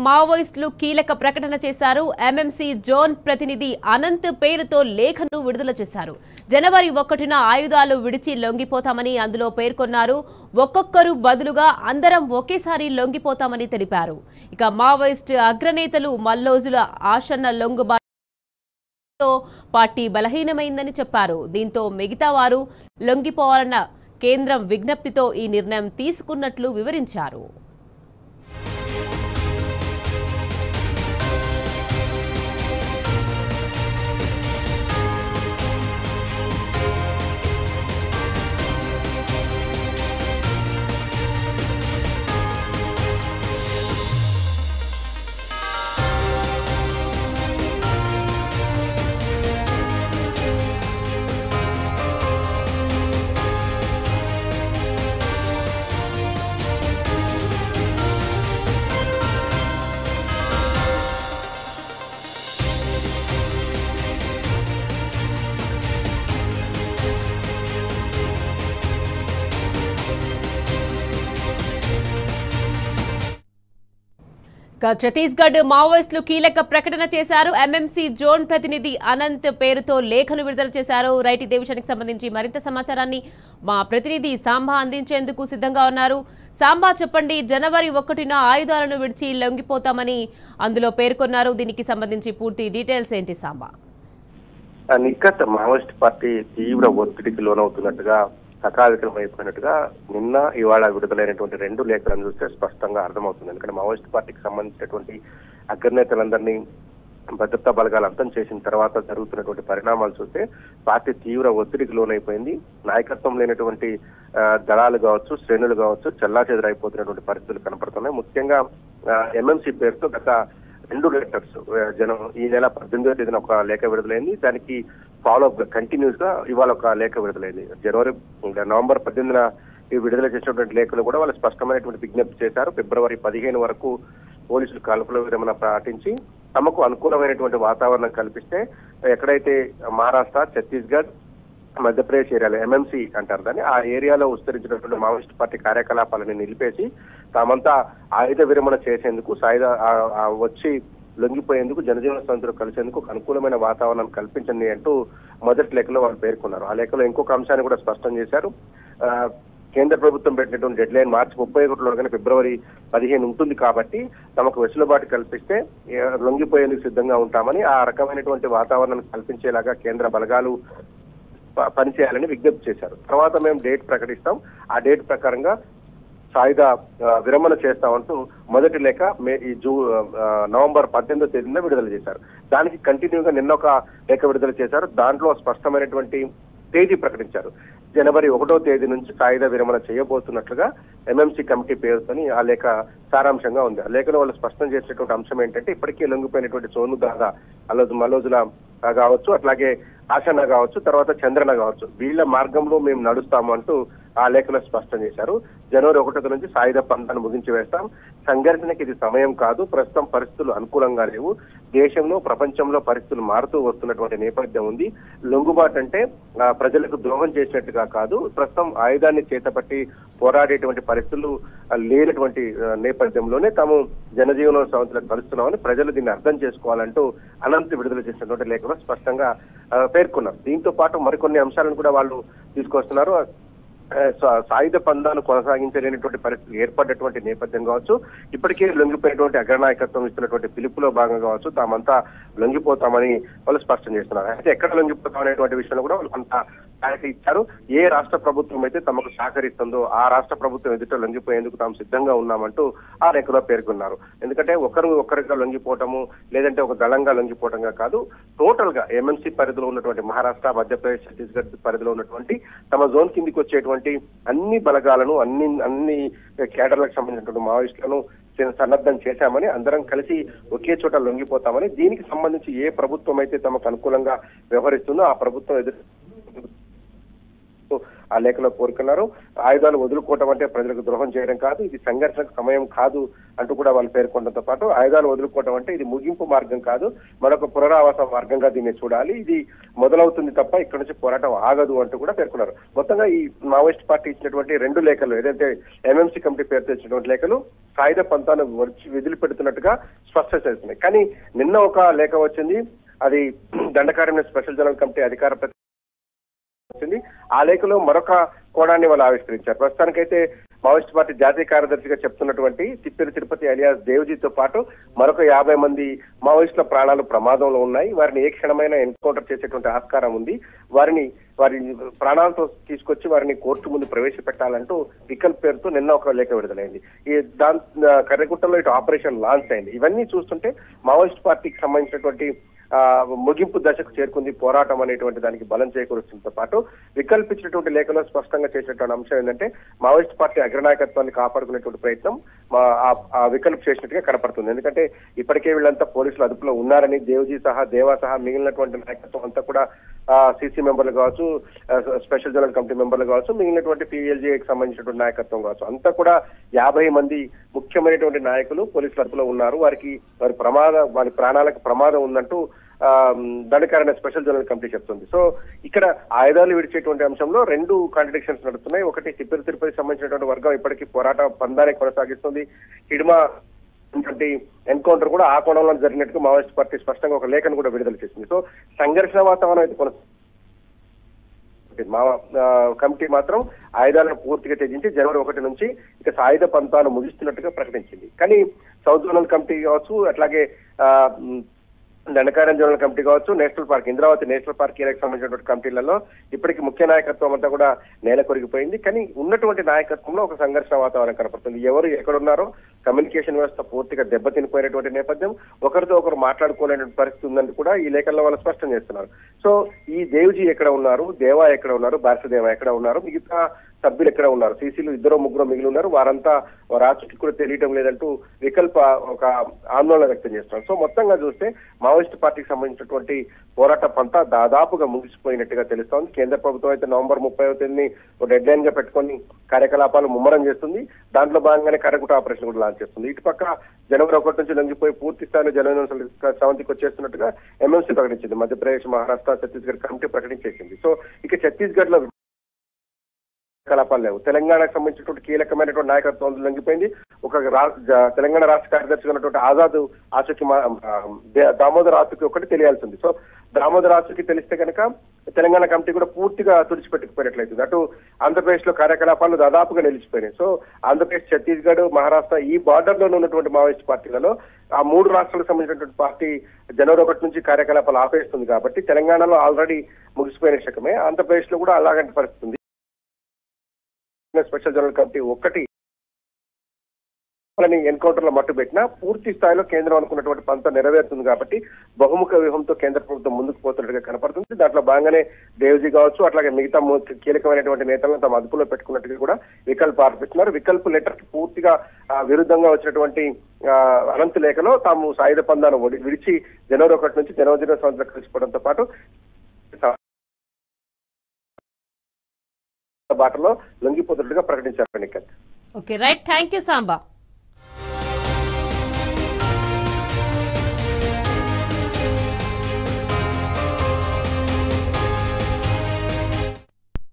మావోయిస్టులు కీలక ప్రకటన చేశారు. ఎంఎంసీ జోన్ ప్రతినిధి అనంత్ పేరుతో లేఖను విడుదల చేశారు. జనవరి 1న ఆయుధాలు విడిచి లొంగిపోతామని అందులో పేర్కొన్నారు. ఒక్కొక్కరు బదులుగా అందరం ఒకేసారి లొంగిపోతామని తెలిపారు. ఇక మావోయిస్టు అగ్రనేతలు మల్లోజుల ఆశన్న లొంగుబాటుతో పార్టీ బలహీనమైందని చెప్పారు. దీంతో మిగతా వారు లొంగిపోవాలన్న కేంద్రం విజ్ఞప్తితో ఈ నిర్ణయం తీసుకున్నట్లు వివరించారు. ఛత్తీస్గఢ్ మావోయిస్టులు కీలక ప్రకటన చేశారు. ఎంఎంసీ జోన్ ప్రతినిధి అనంత్ పేరుతో లేఖను విడుదల చేశారు. రైట్, ఇదే విషయానికి సంబంధించి మరింత సమాచారాన్ని మా ప్రతినిధి సాంబా అందించేందుకు సిద్ధంగా ఉన్నారు. సాంబా, చెప్పండి. జనవరి 1న ఆయుధాలను విడిచి లొంగిపోతామని అందులో పేర్కొన్నారు. దీనికి సంబంధించి పూర్తి డీటెయిల్స్ ఏంటి సాంబా? నిక్కత్ మావోయిస్ట్ పార్టీ తీవ్ర ఒత్తిడికి లోనవుతున్నట్టుగా అయిపోయినట్టుగా నిన్న ఇవాళ విడుదలైనటువంటి 2 లేఖలను చూస్తే స్పష్టంగా అర్థమవుతుంది. ఎందుకంటే మావోయిస్ట్ పార్టీకి సంబంధించినటువంటి అగ్రనేతలందరినీ భద్రతా బలగాలు అంతం చేసిన తర్వాత జరుగుతున్నటువంటి పరిణామాలు చూస్తే పార్టీ తీవ్ర ఒత్తిడికి లోనైపోయింది. నాయకత్వం లేనటువంటి దళాలు కావచ్చు, శ్రేణులు కావచ్చు, చెల్లాచెదురైపోతున్నటువంటి పరిస్థితులు కనపడుతున్నాయి. ముఖ్యంగా ఎంఎంసీ పేరుతో గత 2 లెటర్స్ ఈ నెల 18వ తేదీన ఒక లేఖ విడుదలైంది. దానికి ఫాలో అప్ కంటిన్యూస్ గా ఇవాళ ఒక లేఖ విడుదలైంది. నవంబర్ 18న ఈ విడుదల చేసినటువంటి లేఖలు కూడా వాళ్ళు స్పష్టమైనటువంటి విజ్ఞప్తి చేశారు. ఫిబ్రవరి 15 వరకు పోలీసులు కాల్పుల విరమణ ప్రకటించి తమకు అనుకూలమైనటువంటి వాతావరణం కల్పిస్తే ఎక్కడైతే మహారాష్ట్ర, ఛత్తీస్గఢ్, మధ్యప్రదేశ్ ఏరియాలో ఎంఎంసీ అంటారు దాన్ని, ఆ ఏరియాలో విస్తరించినటువంటి మావోయిస్ట్ పార్టీ కార్యకలాపాలను నిలిపేసి తామంతా ఆయుధ విరమణ చేసేందుకు వచ్చి లొంగిపోయేందుకు జనజీవన సంస్థలు కలిసేందుకు అనుకూలమైన వాతావరణం కల్పించండి అంటూ మొదటి లేఖలో వాళ్ళు పేర్కొన్నారు. ఆ లేఖలో ఇంకొక అంశాన్ని కూడా స్పష్టం చేశారు. కేంద్ర ప్రభుత్వం పెట్టినటువంటి డెడ్ లైన్ మార్చి 31 ఫిబ్రవరి 15 ఉంటుంది కాబట్టి తమకు వెసులుబాటు కల్పిస్తే లొంగిపోయేందుకు సిద్ధంగా ఉంటామని, ఆ రకమైనటువంటి వాతావరణాన్ని కల్పించేలాగా కేంద్ర బలగాలు పనిచేయాలని విజ్ఞప్తి చేశారు. తర్వాత మేము డేట్ ప్రకటిస్తాం, ఆ డేట్ ప్రకారంగా సాయుధ విరమణ చేస్తామంటూ మొదటి లేఖ నవంబర్ 18వ తేదీన విడుదల చేశారు. దానికి కంటిన్యూగా నిన్న ఒక లేఖ విడుదల చేశారు. దాంట్లో స్పష్టమైనటువంటి తేదీ ప్రకటించారు. జనవరి 1వ తేదీ నుంచి సాయుధ విరమణ చేయబోతున్నట్లుగా ఎంఎంసీ కమిటీ పేరుతోని ఆ లేఖ సారాంశంగా ఉంది. ఆ లేఖలో వాళ్ళు స్పష్టం చేసినటువంటి అంశం ఏంటంటే ఇప్పటికే లొంగిపోయినటువంటి సోను దాదా, మల్లోజుల కావచ్చు, అట్లాగే ఆశన్న కావచ్చు, తర్వాత చంద్రన కావచ్చు, వీళ్ళ మార్గంలో మేము నడుస్తాము అంటూ ఆ లేఖలో స్పష్టం చేశారు. జనవరి 1 నుంచి సాయుధ పంతాన్ని ముగించి వేస్తాం. సంఘర్షణకి ఇది సమయం కాదు. ప్రస్తుతం పరిస్థితులు అనుకూలంగా లేవు. దేశంలో, ప్రపంచంలో పరిస్థితులు మారుతూ వస్తున్నటువంటి నేపథ్యం ఉంది. లొంగుబాటు అంటే ప్రజలకు ద్రోహం చేసినట్టుగా కాదు. ప్రస్తుతం ఆయుధాన్ని చేతపట్టి పోరాడేటువంటి పరిస్థితులు లేనటువంటి నేపథ్యంలోనే తాము జనజీవన సంస్థలకు కలుస్తున్నామని ప్రజలు దీన్ని అర్థం చేసుకోవాలంటూ అనంత్ విడుదల చేసినటువంటి లేఖలో స్పష్టంగా పేర్కొన్నారు. దీంతో పాటు మరికొన్ని అంశాలను కూడా వాళ్ళు తీసుకొస్తున్నారు. సాయుధ పందాను కొనసాగించలేనటువంటి పరిస్థితులు ఏర్పడినటువంటి నేపథ్యం కావచ్చు, ఇప్పటికే లొంగిపోయినటువంటి అగ్రనాయకత్వం ఇస్తున్నటువంటి పిలుపులో భాగంగా కావచ్చు, తామంతా లొంగిపోతామని వాళ్ళు స్పష్టం చేస్తున్నారు. అయితే ఎక్కడ లొంగిపోతాం అనేటువంటి విషయంలో కూడా వాళ్ళు కొంత క్లారిటీ ఇచ్చారు. ఏ రాష్ట్ర ప్రభుత్వం అయితే తమకు సహకరిస్తుందో ఆ రాష్ట్ర ప్రభుత్వం ఎదుట లొంగిపోయేందుకు తాము సిద్ధంగా ఉన్నామంటూ ఆ లేఖలో పేర్కొన్నారు. ఎందుకంటే ఒక్కరిగా లొంగిపోవటము లేదంటే ఒక దళంగా లొంగిపోవటంగా కాదు, టోటల్ గా ఎంఎంసీ పరిధిలో ఉన్నటువంటి మహారాష్ట్ర, మధ్యప్రదేశ్, ఛత్తీస్గఢ్ పరిధిలో ఉన్నటువంటి తమ జోన్ కిందికి వచ్చేటువంటి అన్ని బలగాలను, అన్ని కేడర్లకు సంబంధించినటువంటి మావోయిస్టులను సన్నద్ధం చేశామని, అందరం కలిసి ఒకే చోట లొంగిపోతామని, దీనికి సంబంధించి ఏ ప్రభుత్వం అయితే తమకు అనుకూలంగా వ్యవహరిస్తుందో ఆ ప్రభుత్వం ఆ లేఖలో కోరుకున్నారు. ఆయుధాలు వదులుకోవటం అంటే ప్రజలకు ద్రోహం చేయడం కాదు, ఇది సంఘర్షణకు సమయం కాదు అంటూ కూడా వాళ్ళు పేర్కొనడంతో పాటు ఆయుధాలు వదులుకోవటం అంటే ఇది ముగింపు మార్గం కాదు, మరొక పునరావాస మార్గంగా దీన్ని చూడాలి, ఇది మొదలవుతుంది తప్ప ఇక్కడ నుంచి పోరాటం ఆగదు అంటూ కూడా పేర్కొన్నారు. మొత్తంగా ఈ మావోయిస్ట్ పార్టీ ఇచ్చినటువంటి 2 లేఖలు ఏదైతే ఎంఎంసీ కమిటీ పేరుతో ఇచ్చినటువంటి లేఖలు సాయుధ పంతాను విధులు పెడుతున్నట్టుగా స్పష్టం చేస్తున్నాయి. కానీ నిన్న ఒక లేఖ వచ్చింది, అది దండకారణ్య స్పెషల్ జనరల్ కమిటీ అధికార వచ్చింది. ఆ లేఖలో మరొక కోణాన్ని వాళ్ళు ఆవిష్కరించారు. ప్రస్తుతానికైతే మావోయిస్ట్ పార్టీ జాతీయ కార్యదర్శిగా చెప్తున్నటువంటి తిప్పిరి తిరుపతి అలియాస్ దేవ్జీతో పాటు మరొక 50 మంది మావోయిస్టుల ప్రాణాలు ప్రమాదంలో ఉన్నాయి, వారిని ఏ క్షణమైనా ఎన్కౌంటర్ చేసేటువంటి ఆస్కారం ఉంది, వారి ప్రాణాలతో తీసుకొచ్చి వారిని కోర్టు ముందు ప్రవేశపెట్టాలంటూ వికల్ప్ పేరుతో నిన్న ఒక లేఖ విడుదలైంది. ఈ కర్రెగుట్టలో ఇటు ఆపరేషన్ లాంచ్ అయింది. ఇవన్నీ చూస్తుంటే మావోయిస్ట్ పార్టీకి సంబంధించినటువంటి ముగింపు దశకు చేరుకుంది పోరాటం అనేటువంటి దానికి బలం చేకూరుస్తుంతో పాటు వికల్పించినటువంటి లేఖలో స్పష్టంగా చేసినటువంటి అంశం ఏంటంటే మావోయిస్ట్ పార్టీ అగ్రనాయకత్వాన్ని కాపాడుకునేటువంటి ప్రయత్నం ఆ వికల్ప్ చేసినట్టుగా కనపడుతుంది. ఎందుకంటే ఇప్పటికే వీళ్ళంతా పోలీసులు అదుపులో ఉన్నారని దేవ్జీ సహా దేవా సహా మిగిలినటువంటి నాయకత్వం అంతా కూడా సిసి మెంబర్లు కావచ్చు, స్పెషల్ జనరల్ కమిటీ మెంబర్లు కావచ్చు, మిగిలినటువంటి పిఎల్జీకి సంబంధించినటువంటి నాయకత్వం కావచ్చు, అంతా కూడా 50 మంది ముఖ్యమైనటువంటి నాయకులు పోలీసుల అదుపులో ఉన్నారు. వారి ప్రాణాలకు ప్రమాదం ఉందంటూ దండకారణ్య స్పెషల్ జనరల్ కమిటీ చెప్తుంది. సో ఇక్కడ ఆయుధాలు విడిచేటువంటి అంశంలో 2 కాంట్రడిక్షన్స్ నడుస్తున్నాయి. ఒకటి తిప్పతి తిరుపతికి సంబంధించినటువంటి వర్గం ఇప్పటికీ పోరాట పందాన్ని కొనసాగిస్తుంది. హిడ్మా ఎన్కౌంటర్ కూడా ఆ కోణంలో జరిగినట్టుగా మావోయిస్ట్ పార్టీ స్పష్టంగా ఒక లేఖను కూడా విడుదల చేసింది. సో సంఘర్షణ వాతావరణం అయితే కమిటీ మాత్రం ఆయుధాలను పూర్తిగా త్యజించి జనవరి 1 నుంచి ఇక సాయుధ పంతాలు ముగిస్తున్నట్టుగా ప్రకటించింది. కానీ సౌత్ జోనల్ కమిటీ కావచ్చు, అట్లాగే దండకారణ్య జనరల్ కమిటీ కావచ్చు, national park Indravati national park ఏరియాకి సంబంధించినటువంటి కమిటీలలో ఇప్పటికీ ముఖ్య నాయకత్వం అంతా కూడా నేల కొరిగిపోయింది. కానీ ఉన్నటువంటి నాయకత్వంలో ఒక సంఘర్షణ వాతావరణం కనపడుతుంది. ఎవరు ఎక్కడున్నారో కమ్యూనికేషన్ వ్యవస్థ పూర్తిగా దెబ్బతినిపోయినటువంటి నేపథ్యం, ఒకరితో ఒకరు మాట్లాడుకోలేని పరిస్థితి ఉందని కూడా ఈ లేఖల్లో వాళ్ళు స్పష్టం చేస్తున్నారు. సో ఈ దేవ్జీ ఎక్కడ ఉన్నారు, దేవా ఎక్కడ ఉన్నారు, భారతదేవ ఎక్కడ ఉన్నారు, మిగతా సభ్యులు ఎక్కడ ఉన్నారు, సీసీలు 2-3 మిగిలి ఉన్నారు, వారంతా రాజుకి కూడా తెలియటం లేదంటూ వికల్ప ఒక ఆందోళన వ్యక్తం చేస్తున్నారు. సో మొత్తంగా చూస్తే మావోయిస్ట్ పార్టీకి సంబంధించినటువంటి పోరాట పంతా దాదాపుగా ముగిసిపోయినట్టుగా తెలుస్తోంది. కేంద్ర ప్రభుత్వం అయితే నవంబర్ 30వ తేదీని డెడ్ లైన్ గా పెట్టుకొని కార్యకలాపాలు ముమ్మరం చేస్తుంది. దాంట్లో భాగంగానే కర్రగుట్ట ఆపరేషన్ కూడా లాంచ్ చేస్తుంది. ఇటుపక్క జనవరి 1 నుంచి లొంగిపోయి పూర్తి స్థాయిలో జనవరి సెవెంత్కి వచ్చేస్తున్నట్టుగా ఎంఎంసీ ప్రకటించింది. మధ్యప్రదేశ్, మహారాష్ట్ర, ఛత్తీస్గఢ్ కమిటీ ప్రకటించేసింది. సో ఇక ఛత్తీస్గఢ్ లో కలాపాలు లేవు. తెలంగాణకు సంబంధించినటువంటి కీలకమైనటువంటి నాయకత్వం లొంగిపోయింది. ఒక తెలంగాణ రాష్ట్ర కార్యదర్శి ఉన్నటువంటి ఆజాద్ ఆసుకి దామోదర్ ఆసుకి ఒకటి తెలియాల్సింది. సో దామోదర్ ఆసుకి తెలిస్తే కనుక తెలంగాణ కమిటీ కూడా పూర్తిగా తుడిచిపెట్టుకుపోయినట్లయితుంది. అటు ఆంధ్రప్రదేశ్ లో కార్యకలాపాలు దాదాపుగా నిలిచిపోయినాయి. సో ఆంధ్రప్రదేశ్, ఛత్తీస్గఢ్, మహారాష్ట్ర ఈ బార్డర్ లో ఉన్నటువంటి మావోయిస్ట్ పార్టీలలో ఆ 3 రాష్ట్రాలకు సంబంధించినటువంటి పార్టీ జనవరి 1 నుంచి కార్యకలాపాలు ఆపేస్తుంది. కాబట్టి తెలంగాణలో ఆల్రెడీ ముగిసిపోయిన శకమే, ఆంధ్రప్రదేశ్ లో కూడా అలాగంటి పరిస్థితి ఉంది. స్పెషల్ జనరల్ కమిటీ ఒక్కటి ఎన్కౌంటర్ లో మట్టుబెట్టినా పూర్తి స్థాయిలో కేంద్రం అనుకున్నటువంటి పంత నెరవేరుతుంది. కాబట్టి బహుముఖ వ్యూహంతో కేంద్ర ప్రభుత్వం ముందుకు పోతున్నట్టుగా కనపడుతుంది. దాంట్లో భాగంగానే దేవ్జీ కావచ్చు, అట్లాగే మిగతా కీలకమైనటువంటి నేతలను తమ అదుపులో పెట్టుకున్నట్టుగా కూడా వికల్ప్ ఆరోపిస్తున్నారు. వికల్ప్ లెటర్ కి పూర్తిగా విరుద్ధంగా వచ్చినటువంటి అనంత లేఖలో తాము సాయుధ పందాను విడిచి జనవరి 1 నుంచి జనవరి సంవత్సరం కలిసిపోవడంతో పాటు బాటలో లొంగిపోతున్నట్టుగా ప్రకటించారు. Okay, right, thank you Samba.